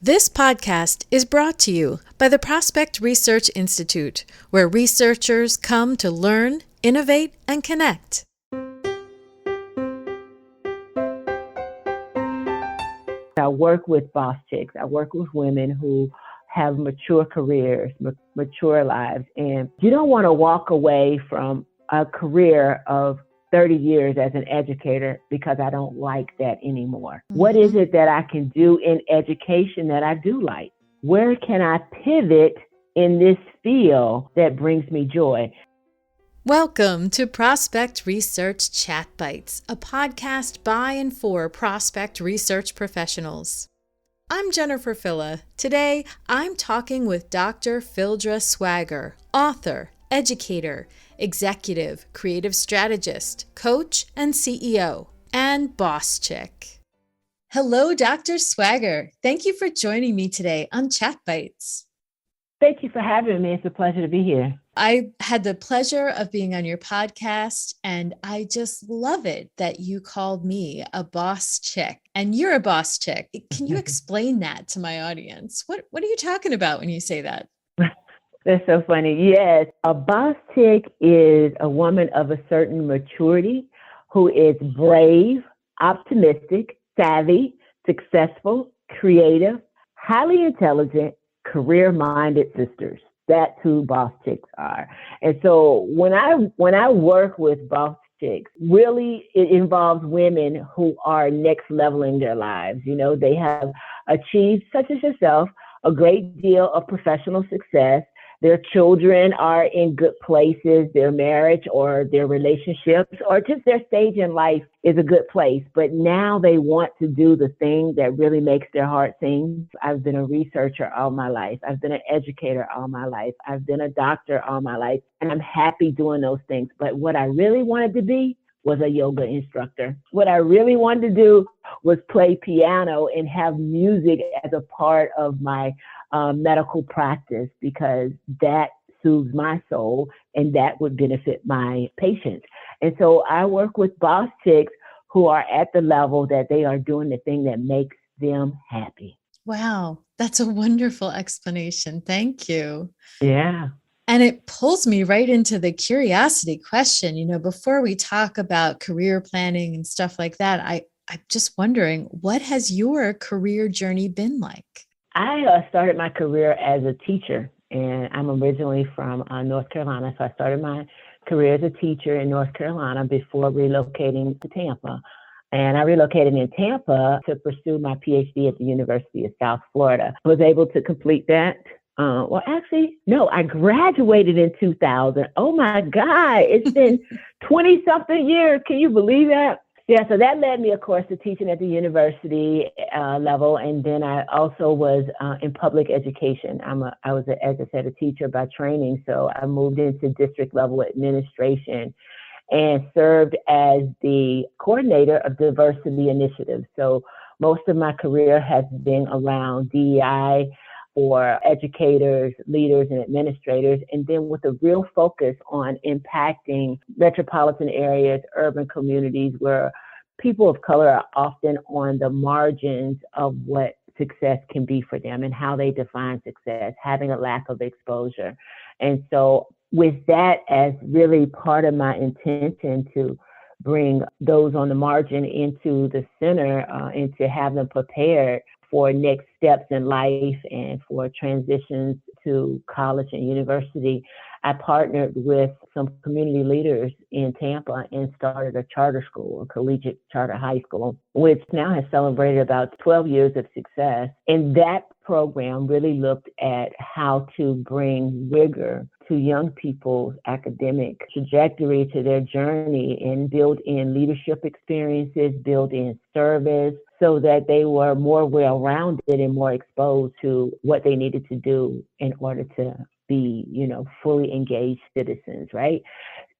This podcast is brought to you by the Prospect Research Institute, where researchers come to learn, innovate, and connect. I work with boss chicks. I work with women who have mature careers, mature lives, and you don't want to walk away from a career of 30 years as an educator because I don't like that anymore. What is it that I can do in education that I do like? Where can I pivot in this field that brings me joy? Welcome to Prospect Research Chat Bites, a podcast by and for prospect research professionals. I'm Jennifer Philla. Today, I'm talking with Dr. Phildra Swagger, author, educator, executive, creative strategist, coach, and CEO, and boss chick. Hello, Dr. Swagger. Thank you for joining me today on Chat Bites. Thank you for having me. It's a pleasure to be here. I had the pleasure of being on your podcast, and I just love it that you called me a boss chick, and you're a boss chick. Can you explain that to my audience? What are you talking about when you say that? That's so funny. Yes, a boss chick is a woman of a certain maturity who is brave, optimistic, savvy, successful, creative, highly intelligent, career-minded sisters. That's who boss chicks are. And so when I work with boss chicks, really it involves women who are next leveling their lives. You know, they have achieved, such as yourself, a great deal of professional success. Their children are in good places, their marriage or their relationships or just their stage in life is a good place. But now they want to do the thing that really makes their heart sing. I've been a researcher all my life. I've been an educator all my life. I've been a doctor all my life. And I'm happy doing those things. But what I really wanted to be was a yoga instructor. What I really wanted to do was play piano and have music as a part of my medical practice because that soothes my soul and that would benefit my patients. And so I work with boss chicks who are at the level that they are doing the thing that makes them happy. Wow, that's a wonderful explanation. Thank you. Yeah. And it pulls me right into the curiosity question. You know, before we talk about career planning and stuff like that, I'm just wondering, what has your career journey been like? I started my career as a teacher, and I'm originally from North Carolina. So I started my career as a teacher in North Carolina before relocating to Tampa. And I relocated in Tampa to pursue my PhD at the University of South Florida. I was able to complete that. I graduated in 2000. Oh my God, it's been 20 something years. Can you believe that? Yeah, so that led me, of course, to teaching at the university level. And then I also was in public education. I was, as I said, a teacher by training. So I moved into district level administration and served as the coordinator of diversity initiatives. So most of my career has been around DEI for educators, leaders, and administrators, and then with a real focus on impacting metropolitan areas, urban communities where people of color are often on the margins of what success can be for them and how they define success, having a lack of exposure. And so with that as really part of my intention to bring those on the margin into the center and to have them prepared for next steps in life and for transitions to college and university, I partnered with some community leaders in Tampa and started a charter school, a collegiate charter high school, which now has celebrated about 12 years of success. And that program really looked at how to bring rigor to young people's academic trajectory, to their journey, and build in leadership experiences, build in service, so that they were more well-rounded and more exposed to what they needed to do in order to be, fully engaged citizens, right?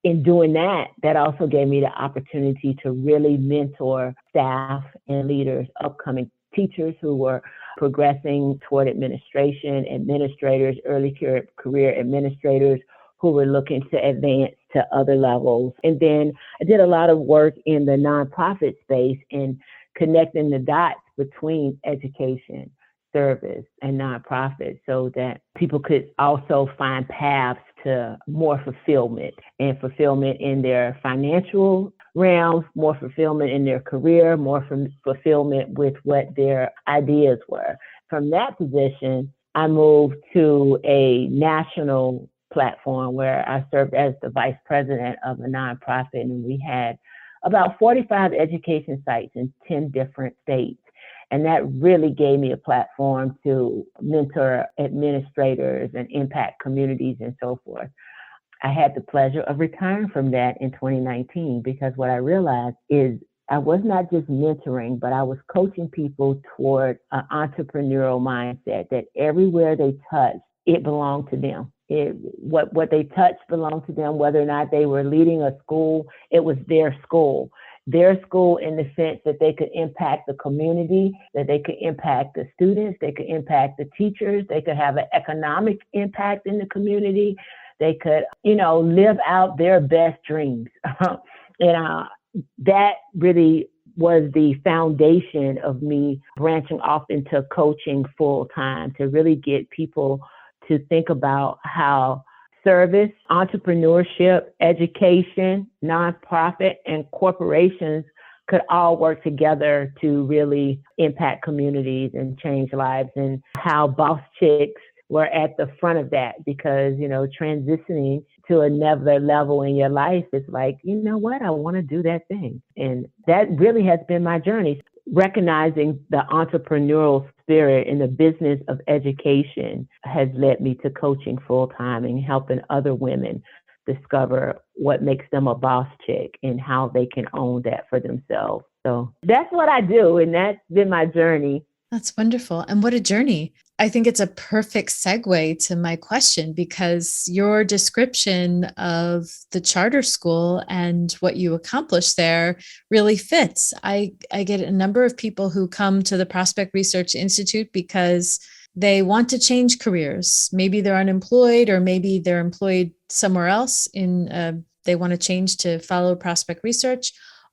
In doing that, that also gave me the opportunity to really mentor staff and leaders, upcoming teachers who were progressing toward administration, administrators, early career administrators who were looking to advance to other levels. And then I did a lot of work in the nonprofit space in connecting the dots between education, service and nonprofit so that people could also find paths to more fulfillment and fulfillment in their financial realms, more fulfillment in their career, more fulfillment with what their ideas were. From that position, I moved to a national platform where I served as the vice president of a nonprofit, and we had about 45 education sites in 10 different states. And that really gave me a platform to mentor administrators and impact communities and so forth. I had the pleasure of retiring from that in 2019 because what I realized is I was not just mentoring, but I was coaching people toward an entrepreneurial mindset that everywhere they touched, it belonged to them. What they touched belonged to them, whether or not they were leading a school, it was their school. Their school in the sense that they could impact the community, that they could impact the students, they could impact the teachers, they could have an economic impact in the community, they could, live out their best dreams. And that really was the foundation of me branching off into coaching full time to really get people to think about how service, entrepreneurship, education, nonprofit, and corporations could all work together to really impact communities and change lives, and how boss chicks were at the front of that because, transitioning to another level in your life is like, you know what, I want to do that thing. And that really has been my journey. Recognizing the entrepreneurial spirit in the business of education has led me to coaching full time and helping other women discover what makes them a boss chick and how they can own that for themselves. So that's what I do. And that's been my journey. That's wonderful. And what a journey. I think it's a perfect segue to my question because your description of the charter school and what you accomplished there really fits. I get a number of people who come to the Prospect Research Institute because they want to change careers. Maybe they're unemployed or maybe they're employed somewhere else they want to change to follow Prospect Research.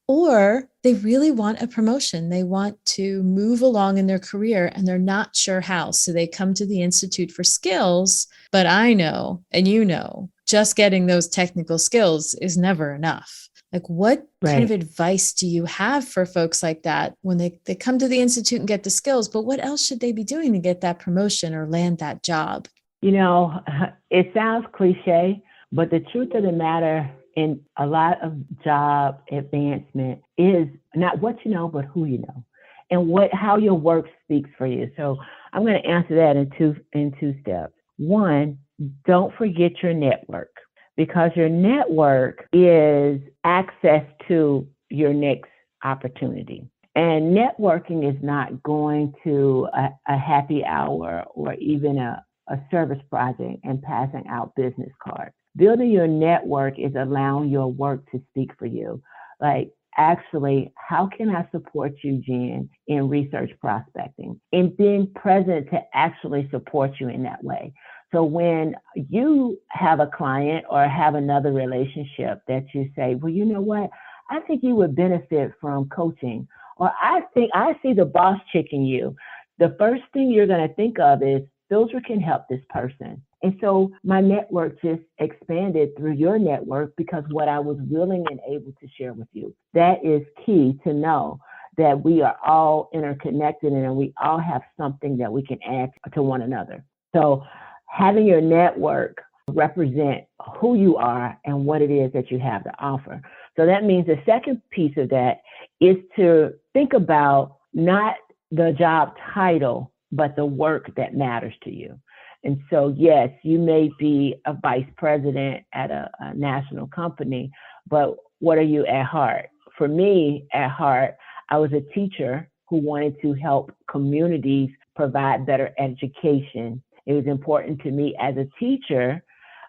Or they really want a promotion. They want to move along in their career and they're not sure how. So they come to the Institute for skills. But I know, and just getting those technical skills is never enough. Like, what kind of advice do you have for folks like that when they come to the Institute and get the skills, but what else should they be doing to get that promotion or land that job? It sounds cliche, but the truth of the matter in a lot of job advancement is not what you know, but who you know, and how your work speaks for you. So I'm going to answer that in two steps. One, don't forget your network, because your network is access to your next opportunity. And networking is not going to a happy hour or even a service project and passing out business cards. Building your network is allowing your work to speak for you. Like, actually, how can I support you, Jen, in research prospecting? And being present to actually support you in that way. So when you have a client or have another relationship that you say, well, you know what? I think you would benefit from coaching. Or I think I see the boss chick in you. The first thing you're going to think of is, Phildra can help this person. And so my network just expanded through your network because what I was willing and able to share with you. That is key to know, that we are all interconnected and we all have something that we can add to one another. So having your network represent who you are and what it is that you have to offer. So that means the second piece of that is to think about not the job title, but the work that matters to you. And so, yes, you may be a vice president at a national company, but what are you at heart? For me, at heart, I was a teacher who wanted to help communities provide better education. It was important to me as a teacher,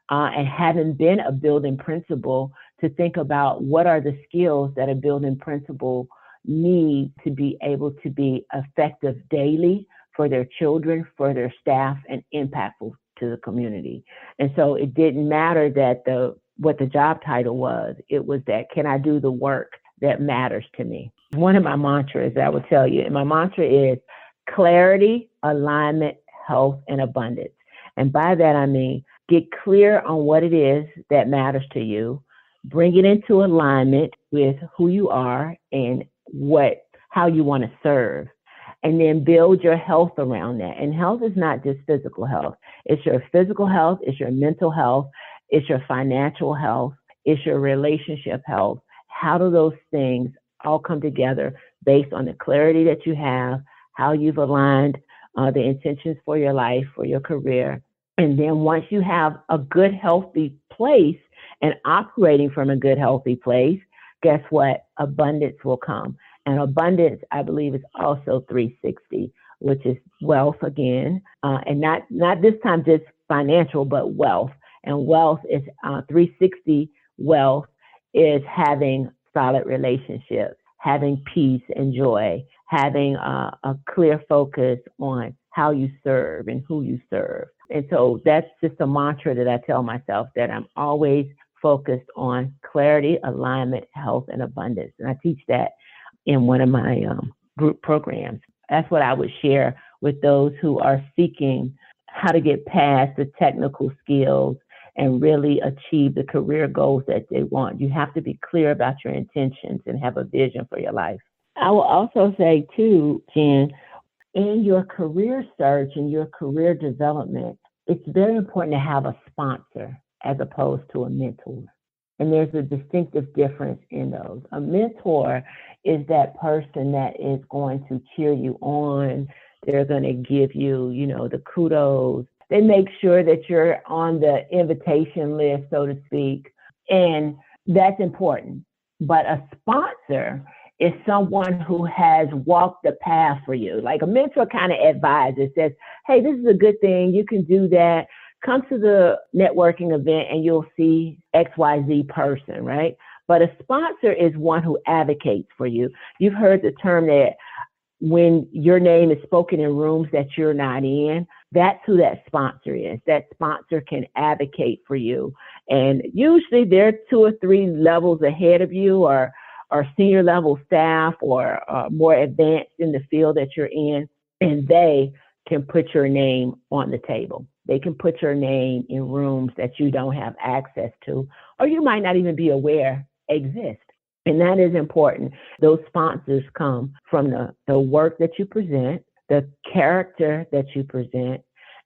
and having been a building principal, to think about what are the skills that a building principal need to be able to be effective daily for their children, for their staff, and impactful to the community. And so it didn't matter that what the job title was. It was that, can I do the work that matters to me? One of my mantras I would tell you, and my mantra is, clarity, alignment, health, and abundance. And by that, I mean get clear on what it is that matters to you, bring it into alignment with who you are and how you want to serve. And then build your health around that. And health is not just physical health. It's your physical health, it's your mental health, it's your financial health, it's your relationship health. How do those things all come together based on the clarity that you have, how you've aligned the intentions for your life, for your career. And then once you have a good, healthy place and operating from a good, healthy place, guess what? Abundance will come. And abundance, I believe, is also 360, which is wealth again, and not this time just financial, but wealth. And wealth is 360. Wealth is having solid relationships, having peace and joy, having a clear focus on how you serve and who you serve. And so that's just a mantra that I tell myself, that I'm always focused on clarity, alignment, health, and abundance. And I teach that in one of my group programs. That's what I would share with those who are seeking how to get past the technical skills and really achieve the career goals that they want. You have to be clear about your intentions and have a vision for your life. I will also say too, Jen, in your career search and your career development, it's very important to have a sponsor as opposed to a mentor. And there's a distinctive difference in those. A mentor is that person that is going to cheer you on. They're going to give you, the kudos. They make sure that you're on the invitation list, so to speak. And that's important. But a sponsor is someone who has walked the path for you. Like a mentor kind of advises, says, hey, this is a good thing. You can do that. Come to the networking event and you'll see XYZ person, right? But a sponsor is one who advocates for you. You've heard the term that when your name is spoken in rooms that you're not in, that's who that sponsor is. That sponsor can advocate for you. And usually they're 2 or 3 levels ahead of you, or senior level staff, or more advanced in the field that you're in, and they can put your name on the table. They can put your name in rooms that you don't have access to, or you might not even be aware exist. And that is important. Those sponsors come from the work that you present, the character that you present,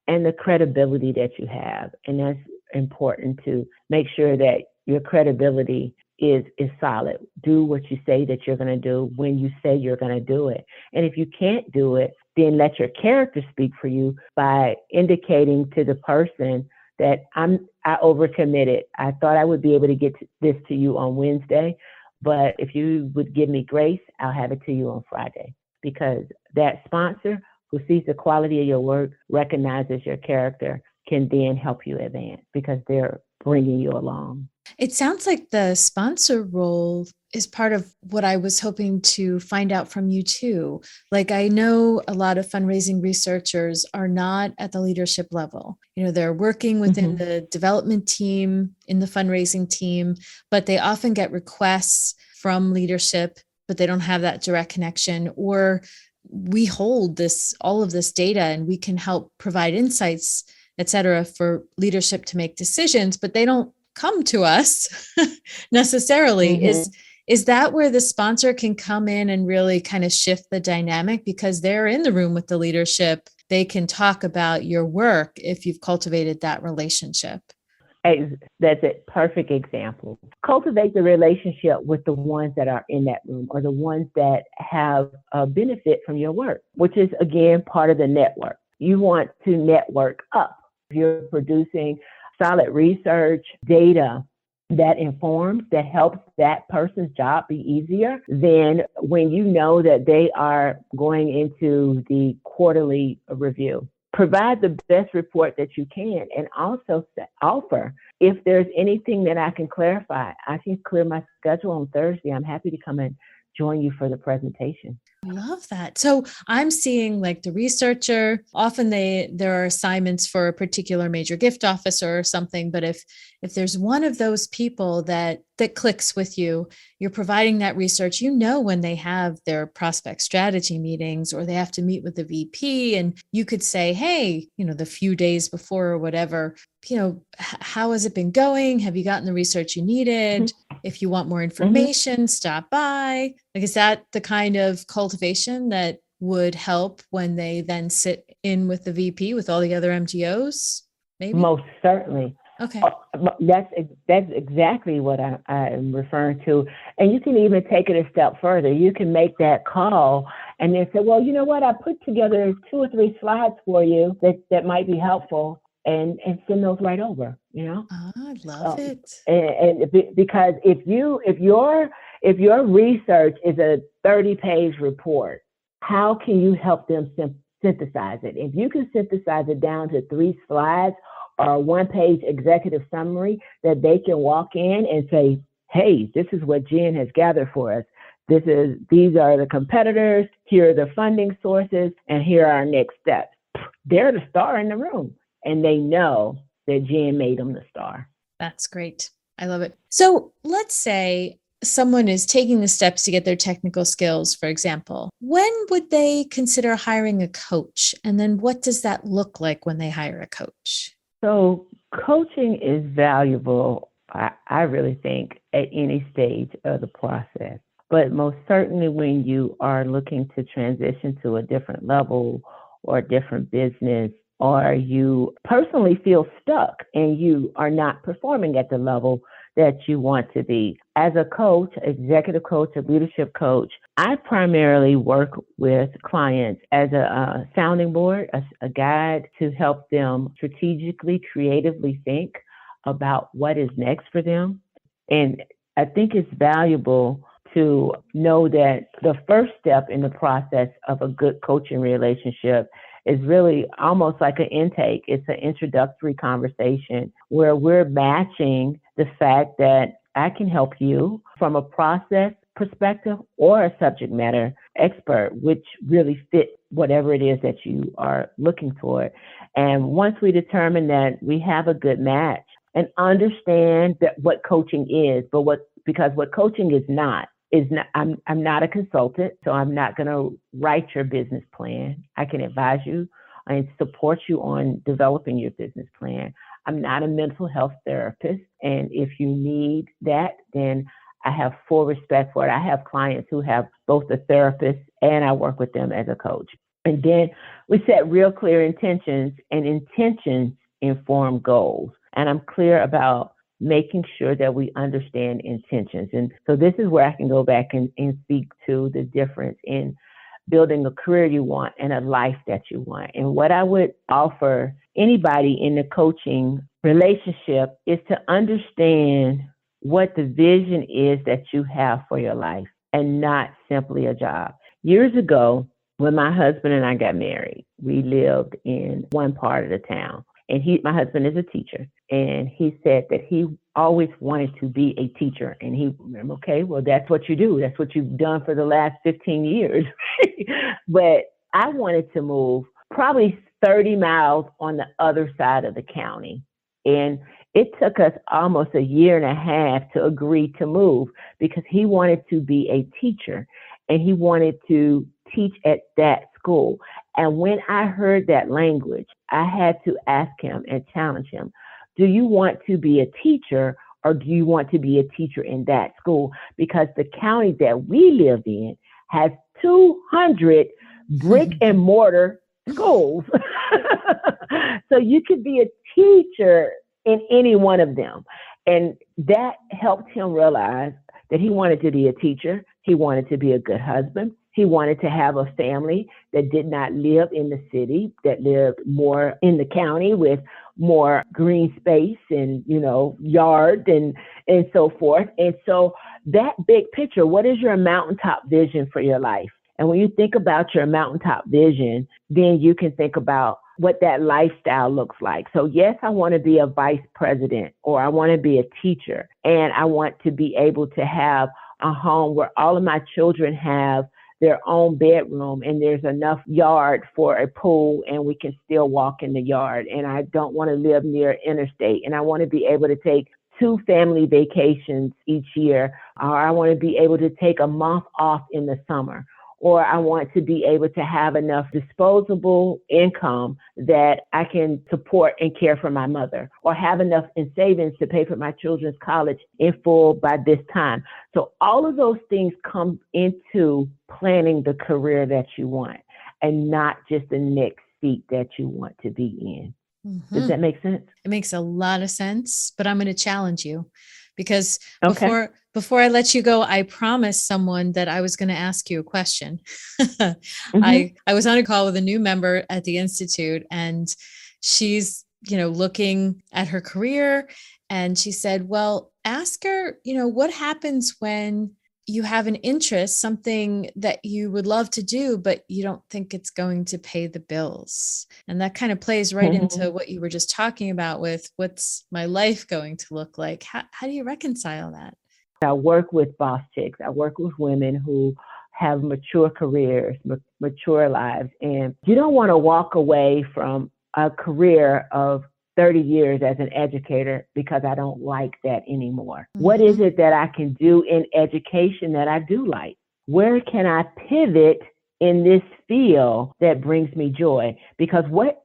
and the credibility that you have. And that's important to make sure that your credibility is solid. Do what you say that you're going to do when you say you're going to do it. And if you can't do it, then let your character speak for you by indicating to the person that I overcommitted. I thought I would be able to get this to you on Wednesday, but if you would give me grace, I'll have it to you on Friday. Because that sponsor who sees the quality of your work, recognizes your character, can then help you advance because they're bringing you along. It sounds like the sponsor role is part of what I was hoping to find out from you too. Like, I know a lot of fundraising researchers are not at the leadership level. They're working within the development team, in the fundraising team, but they often get requests from leadership, but they don't have that direct connection. Or we hold all of this data and we can help provide insights, et cetera, for leadership to make decisions, but they don't come to us necessarily. Is that where the sponsor can come in and really kind of shift the dynamic, because they're in the room with the leadership? They can talk about your work if you've cultivated that relationship. That's a perfect example. Cultivate the relationship with the ones that are in that room, or the ones that have a benefit from your work, which is, again, part of the network. You want to network up. If you're producing solid research data that informs, that helps that person's job be easier, then when you know that they are going into the quarterly review, provide the best report that you can, and also offer, if there's anything that I can clarify, I can clear my schedule on Thursday. I'm happy to come and join you for the presentation. Love that. So I'm seeing like the researcher, often there are assignments for a particular major gift officer or something, but if there's one of those people that clicks with you, you're providing that research, when they have their prospect strategy meetings or they have to meet with the VP, and you could say, hey, the few days before or whatever, how has it been going? Have you gotten the research you needed? If you want more information, stop by. Like, is that the kind of cultivation that would help when they then sit in with the VP with all the other MGOs? Maybe? Most certainly. Okay. That's exactly what I am referring to. And you can even take it a step further. You can make that call and then say, well, you know what? I put together 2 or 3 slides for you that might be helpful, and send those right over, I love it. Because if your research is a 30-page report, how can you help them synthesize it? If you can synthesize it down to 3 slides or a 1-page executive summary that they can walk in and say, hey, this is what Jen has gathered for us. These are the competitors, here are the funding sources, and here are our next steps. They're the star in the room, and they know that Jen made them the star. That's great. I love it. So let's say someone is taking the steps to get their technical skills, for example. When would they consider hiring a coach? And then what does that look like when they hire a coach? So coaching is valuable, I really think, at any stage of the process. But most certainly when you are looking to transition to a different level or a different business, or you personally feel stuck and you are not performing at the level that you want to be. As a coach, executive coach, a leadership coach, I primarily work with clients as a sounding board, a guide to help them strategically, creatively think about what is next for them. And I think it's valuable to know that the first step in the process of a good coaching relationship is really almost like an intake. It's an introductory conversation where we're matching the fact that I can help you from a process perspective or a subject matter expert, which really fit whatever it is that you are looking for. And once we determine that we have a good match and understand that what coaching is, because what coaching is not, I'm not a consultant, so I'm not going to write your business plan. I can advise you and support you on developing your business plan. I'm not a mental health therapist, and if you need that, then I have full respect for it. I have clients who have both a therapist and I work with them as a coach. And then we set real clear intentions, and intentions inform goals. And I'm clear about making sure that we understand intentions. And so this is where I can go back and speak to the difference in building a career you want and a life that you want. And what I would offer anybody in the coaching relationship is to understand what the vision is that you have for your life and not simply a job. Years ago, when my husband and I got married, we lived in one part of the town. And my husband is a teacher, and he said that he always wanted to be a teacher. And okay, well, that's what you do. That's what you've done for the last 15 years. But I wanted to move probably 30 miles on the other side of the county. And it took us almost 1.5 years to agree to move because he wanted to be a teacher and he wanted to teach at that school. And when I heard that language, I had to ask him and challenge him, do you want to be a teacher or do you want to be a teacher in that school? Because the county that we lived in has 200 brick and mortar schools. So you could be a teacher in any one of them. And that helped him realize that he wanted to be a teacher. He wanted to be a good husband. He wanted to have a family that did not live in the city, that lived more in the county with more green space and, yard and so forth. And so that big picture, what is your mountaintop vision for your life? And when you think about your mountaintop vision, then you can think about what that lifestyle looks like. So yes, I want to be a vice president, or I want to be a teacher, and I want to be able to have a home where all of my children have their own bedroom and there's enough yard for a pool and we can still walk in the yard. And I don't want to live near interstate. And I want to be able to take 2 family vacations each year, or I want to be able to take a month off in the summer, or I want to be able to have enough disposable income that I can support and care for my mother, or have enough in savings to pay for my children's college in full by this time. So all of those things come into planning the career that you want, and not just the next seat that you want to be in. Mm-hmm. Does that make sense? It makes a lot of sense, but I'm going to challenge you because Okay. before I let you go, I promised someone that I was going to ask you a question. Mm-hmm. I was on a call with a new member at the Institute, and she's, looking at her career, and she said, well, ask her, what happens when you have an interest, something that you would love to do, but you don't think it's going to pay the bills. And that kind of plays right into what you were just talking about with what's my life going to look like. How do you reconcile that? I work with boss chicks. I work with women who have mature careers, mature lives. And you don't want to walk away from a career of 30 years as an educator because I don't like that anymore. Mm-hmm. What is it that I can do in education that I do like? Where can I pivot in this field that brings me joy? Because what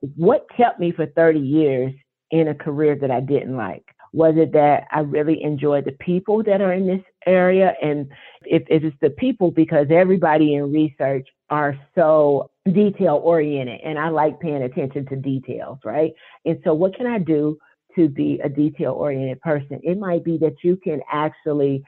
kept me for 30 years in a career that I didn't like? Was it that I really enjoyed the people that are in this area? And if it's the people, because everybody in research are so detail oriented, and I like paying attention to details, right? And so what can I do to be a detail oriented person? It might be that you can actually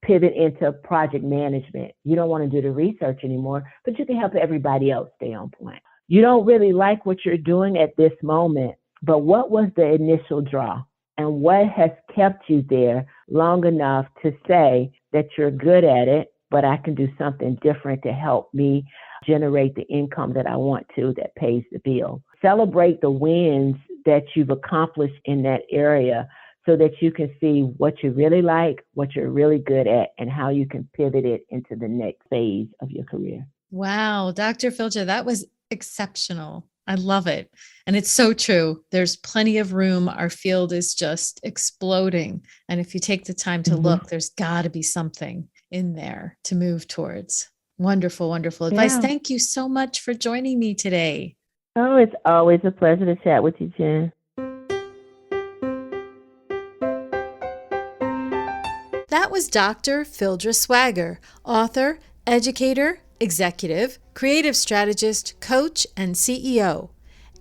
pivot into project management. You don't want to do the research anymore, but you can help everybody else stay on point. You don't really like what you're doing at this moment, but what was the initial draw? And what has kept you there long enough to say that you're good at it, but I can do something different to help me generate the income that I want to, that pays the bill. Celebrate the wins that you've accomplished in that area so that you can see what you really like, what you're really good at, and how you can pivot it into the next phase of your career. Wow, Dr. Phildra, that was exceptional. I love it. And it's so true. There's plenty of room. Our field is just exploding. And if you take the time to look, there's got to be something in there to move towards. Wonderful, wonderful advice. Yeah. Thank you so much for joining me today. Oh, it's always a pleasure to chat with you, Jen. That was Dr. Phildra Swagger, author, educator, executive, creative strategist, coach, and CEO,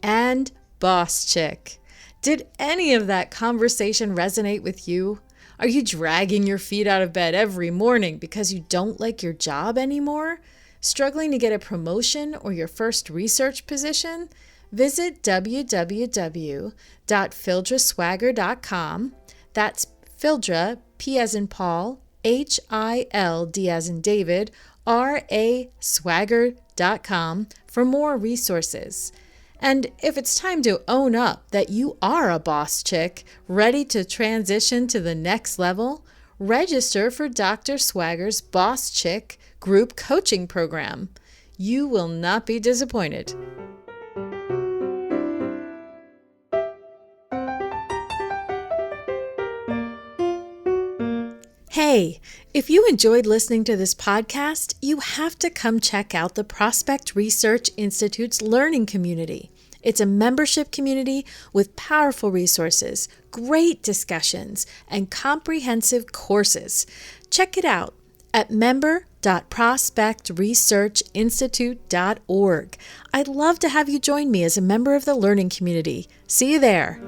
and boss chick. Did any of that conversation resonate with you? Are you dragging your feet out of bed every morning because you don't like your job anymore? Struggling to get a promotion or your first research position? Visit www.phildraswagger.com. That's Phildra, P as in Paul, HILD as in David, RASwagger.com for more resources. And if it's time to own up that you are a boss chick ready to transition to the next level, register for Dr. Swagger's Boss Chick group coaching program. You will not be disappointed. Hey, if you enjoyed listening to this podcast, you have to come check out the Prospect Research Institute's learning community. It's a membership community with powerful resources, great discussions, and comprehensive courses. Check it out at member.prospectresearchinstitute.org. I'd love to have you join me as a member of the learning community. See you there.